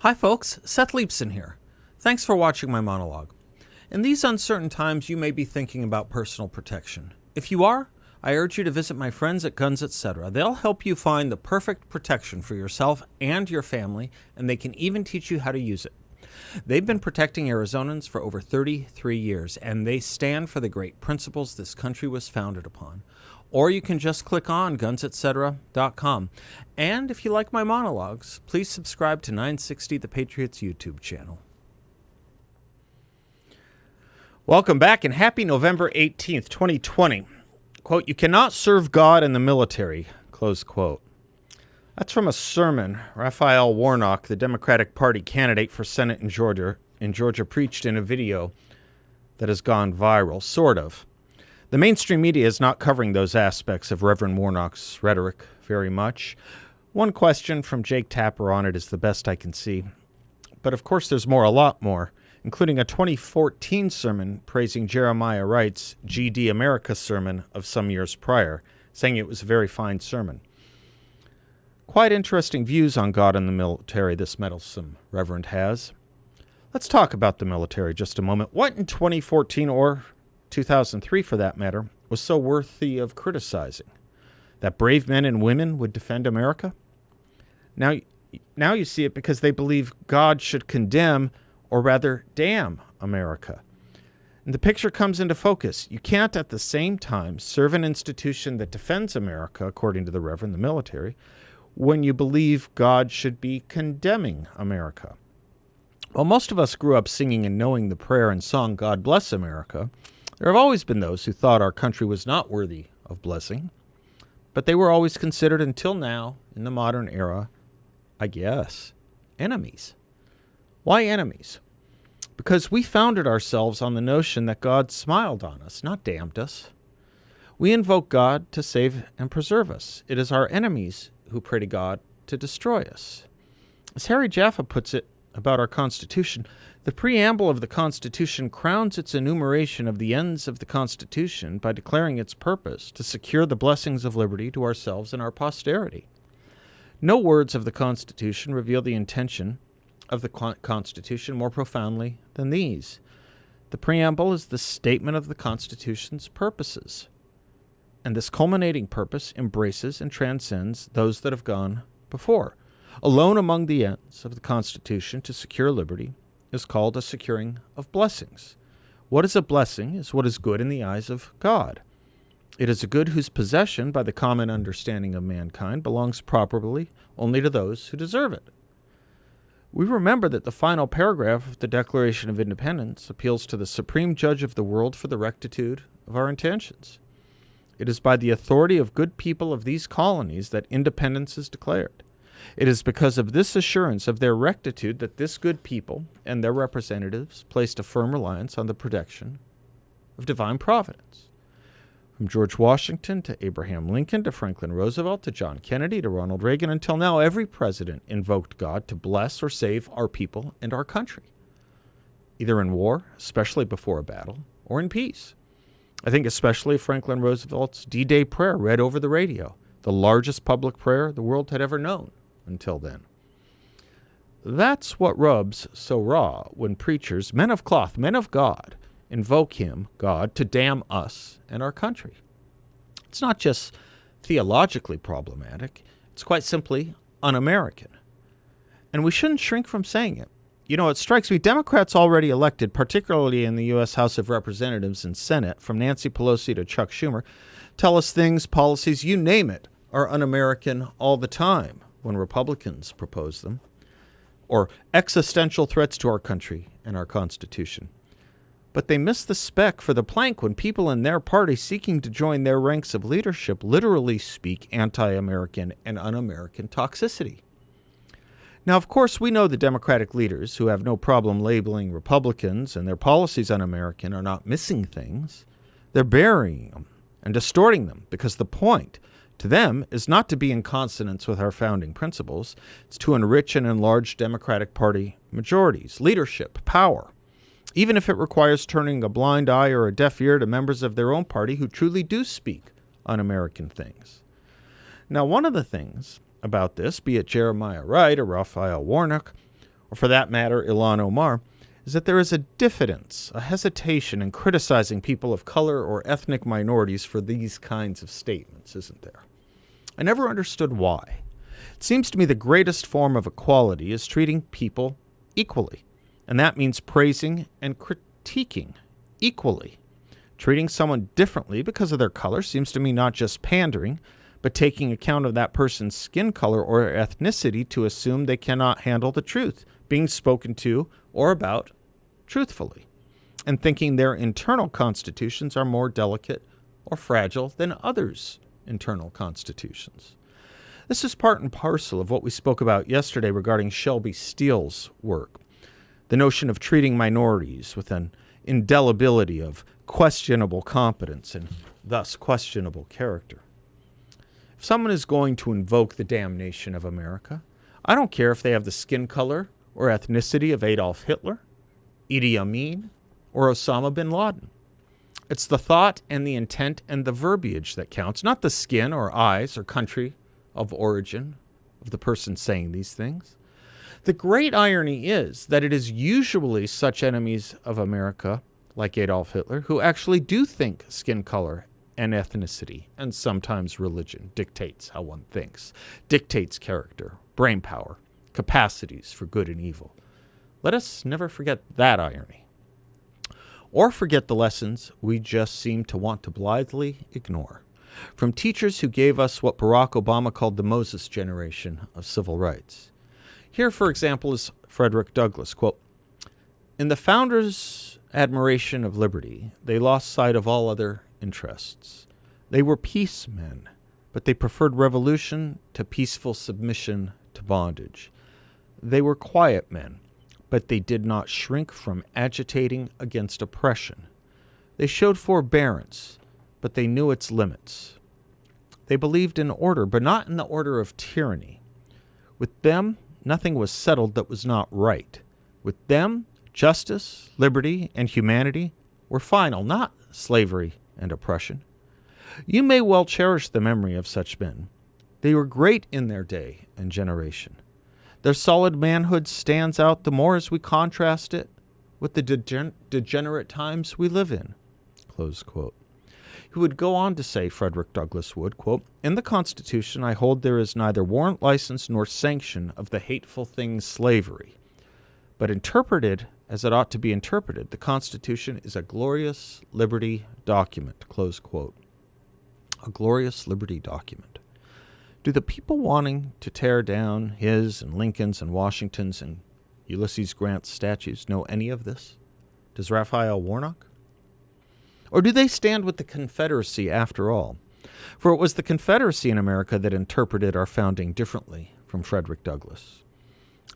Hi folks, Seth here. Thanks for watching my monologue. In these uncertain times, you may be thinking about personal protection. If you are, I urge you to visit my friends at Guns Etc. They'll help you find the perfect protection for yourself and your family, and they can even teach you how to use it. They've been protecting Arizonans for over 33 years, and they stand for the great principles this country was founded upon. Or you can just click on gunsetc.com. And if you like my monologues, please subscribe to 960 The Patriots YouTube channel. Welcome back and happy November 18th, 2020. Quote, "You cannot serve God in the military," close quote. That's from a sermon Raphael Warnock, the Democratic Party candidate for Senate in Georgia, preached in a video that has gone viral, sort of. The mainstream media is not covering those aspects of Reverend Warnock's rhetoric very much. One question from Jake Tapper on it is the best I can see. But of course there's more, a lot more, including a 2014 sermon praising Jeremiah Wright's GD America sermon of some years prior, saying it was a very fine sermon. Quite interesting views on God and the military this meddlesome reverend has. Let's talk about the military just a moment. What in 2014 or 2003 for that matter, was so worthy of criticizing? That brave men and women would defend America? Now you see it because they believe God should condemn, or rather damn, America. And the picture comes into focus. You can't at the same time serve an institution that defends America, according to the Reverend, the military, when you believe God should be condemning America. Well, most of us grew up singing and knowing the prayer and song, "God Bless America." There have always been those who thought our country was not worthy of blessing, but they were always considered, until now, in the modern era, I guess, enemies. Why enemies? Because we founded ourselves on the notion that God smiled on us, not damned us. We invoke God to save and preserve us. It is our enemies who pray to God to destroy us. As Harry Jaffa puts it about our Constitution, the preamble of the Constitution crowns its enumeration of the ends of the Constitution by declaring its purpose to secure the blessings of liberty to ourselves and our posterity. No words of the Constitution reveal the intention of the Constitution more profoundly than these. The preamble is the statement of the Constitution's purposes, and this culminating purpose embraces and transcends those that have gone before. Alone among the ends of the Constitution to secure liberty is called a securing of blessings. What is a blessing is what is good in the eyes of God. It is a good whose possession, by the common understanding of mankind, belongs properly only to those who deserve it. We remember that the final paragraph of the Declaration of Independence appeals to the supreme judge of the world for the rectitude of our intentions. It is by the authority of good people of these colonies that independence is declared. It is because of this assurance of their rectitude that this good people and their representatives placed a firm reliance on the protection of divine providence. From George Washington to Abraham Lincoln to Franklin Roosevelt to John Kennedy to Ronald Reagan, until now, every president invoked God to bless or save our people and our country, either in war, especially before a battle, or in peace. I think especially Franklin Roosevelt's D-Day prayer read over the radio, the largest public prayer the world had ever known until then. That's what rubs so raw when preachers, men of cloth, men of God, invoke him, God, to damn us and our country. It's not just theologically problematic. It's quite simply un-American. And we shouldn't shrink from saying it. You know, it strikes me Democrats already elected, particularly in the U.S. House of Representatives and Senate, from Nancy Pelosi to Chuck Schumer, tell us things, policies, you name it, are un-American all the time when Republicans propose them, or existential threats to our country and our Constitution. But they miss the speck for the plank when people in their party seeking to join their ranks of leadership literally speak anti-American and un-American toxicity. Now, of course, we know the Democratic leaders, who have no problem labeling Republicans and their policies un-American, are not missing things. They're burying them and distorting them, because the point to them is not to be in consonance with our founding principles. It's to enrich and enlarge Democratic Party majorities, leadership, power, even if it requires turning a blind eye or a deaf ear to members of their own party who truly do speak un-American things. Now, one of the things about this, be it Jeremiah Wright or Raphael Warnock, or for that matter, Ilhan Omar, is that there is a diffidence, a hesitation in criticizing people of color or ethnic minorities for these kinds of statements, isn't there? I never understood why. It seems to me the greatest form of equality is treating people equally, and that means praising and critiquing equally. Treating someone differently because of their color seems to me not just pandering, but taking account of that person's skin color or ethnicity to assume they cannot handle the truth being spoken to or about truthfully, and thinking their internal constitutions are more delicate or fragile than others' internal constitutions. This is part and parcel of what we spoke about yesterday regarding Shelby Steele's work, the notion of treating minorities with an indelibility of questionable competence and thus questionable character. If someone is going to invoke the damnation of America, I don't care if they have the skin color or ethnicity of Adolf Hitler, Idi Amin, or Osama bin Laden. It's the thought and the intent and the verbiage that counts, not the skin or eyes or country of origin of the person saying these things. The great irony is that it is usually such enemies of America, like Adolf Hitler, who actually do think skin color and ethnicity, and sometimes religion, dictates how one thinks, dictates character, brain power, capacities for good and evil. Let us never forget that irony, or forget the lessons we just seem to want to blithely ignore from teachers who gave us what Barack Obama called the Moses generation of civil rights. Here, for example, is Frederick Douglass, quote, "In the founders' admiration of liberty, they lost sight of all other interests. They were peace men, but they preferred revolution to peaceful submission to bondage. They were quiet men, but they did not shrink from agitating against oppression. They showed forbearance, but they knew its limits. They believed in order, but not in the order of tyranny. With them, nothing was settled that was not right. With them, justice, liberty, and humanity were final, not slavery and oppression. You may well cherish the memory of such men. They were great in their day and generation. Their solid manhood stands out the more as we contrast it with the degenerate times we live in." Close quote. He would go on to say, Frederick Douglass would, quote, "In the Constitution I hold there is neither warrant, license, nor sanction of the hateful thing slavery. But interpreted as it ought to be interpreted, the Constitution is a glorious liberty document." Close quote. A glorious liberty document. Do the people wanting to tear down his and Lincoln's and Washington's and Ulysses Grant's statues know any of this? Does Raphael Warnock? Or do they stand with the Confederacy after all? For it was the Confederacy in America that interpreted our founding differently from Frederick Douglass.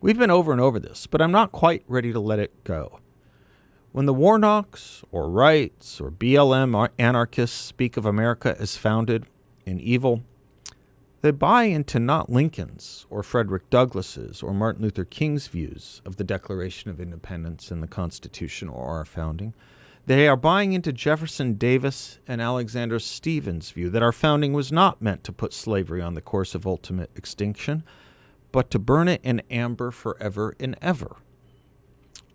We've been over and over this, but I'm not quite ready to let it go. When the Warnocks or Wrights or BLM anarchists speak of America as founded in evil, they buy into not Lincoln's or Frederick Douglass's or Martin Luther King's views of the Declaration of Independence and the Constitution or our founding. They are buying into Jefferson Davis and Alexander Stephens' view that our founding was not meant to put slavery on the course of ultimate extinction, but to burn it in amber forever and ever.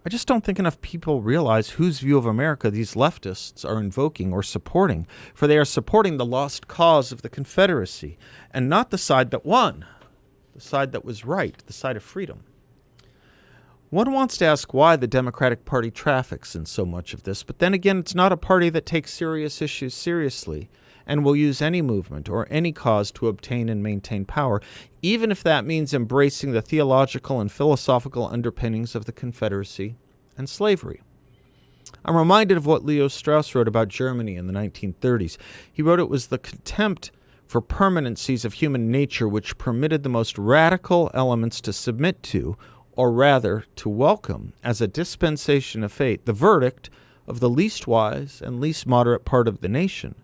I just don't think enough people realize whose view of America these leftists are invoking or supporting, for they are supporting the lost cause of the Confederacy, and not the side that won, the side that was right, the side of freedom. One wants to ask why the Democratic Party traffics in so much of this, but then again, it's not a party that takes serious issues seriously and will use any movement or any cause to obtain and maintain power, even if that means embracing the theological and philosophical underpinnings of the Confederacy and slavery. I'm reminded of what Leo Strauss wrote about Germany in the 1930s. He wrote it was the contempt for permanencies of human nature which permitted the most radical elements to submit to, or rather to welcome, as a dispensation of fate, the verdict of the least wise and least moderate part of the nation,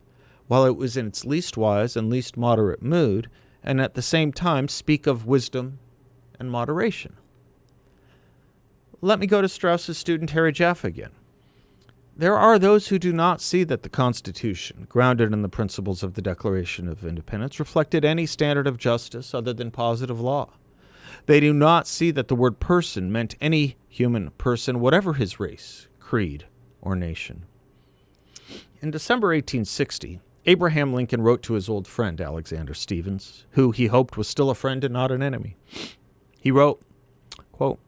while it was in its least wise and least moderate mood, and at the same time speak of wisdom and moderation. Let me go to Strauss's student Harry Jaffa again. There are those who do not see that the Constitution, grounded in the principles of the Declaration of Independence, reflected any standard of justice other than positive law. They do not see that the word person meant any human person, whatever his race, creed, or nation. In December 1860, Abraham Lincoln wrote to his old friend Alexander Stephens, who he hoped was still a friend and not an enemy. He wrote, quote,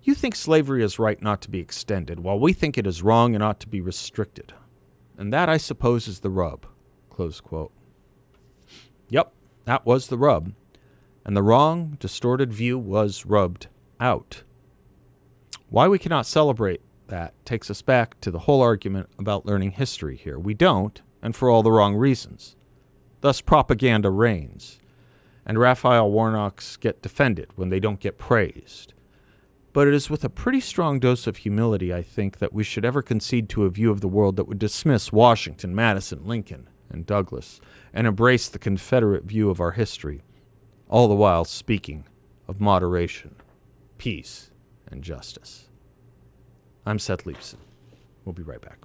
"You think slavery is right not to be extended, while we think it is wrong and ought to be restricted. And that, I suppose, is the rub." Close quote. Yep, that was the rub. And the wrong, distorted view was rubbed out. Why we cannot celebrate that takes us back to the whole argument about learning history here. We don't, and for all the wrong reasons. Thus propaganda reigns, and Raphael Warnocks get defended when they don't get praised. But it is with a pretty strong dose of humility, I think, that we should ever concede to a view of the world that would dismiss Washington, Madison, Lincoln, and Douglas, and embrace the Confederate view of our history, all the while speaking of moderation, peace, and justice. I'm Seth Leibson. We'll be right back.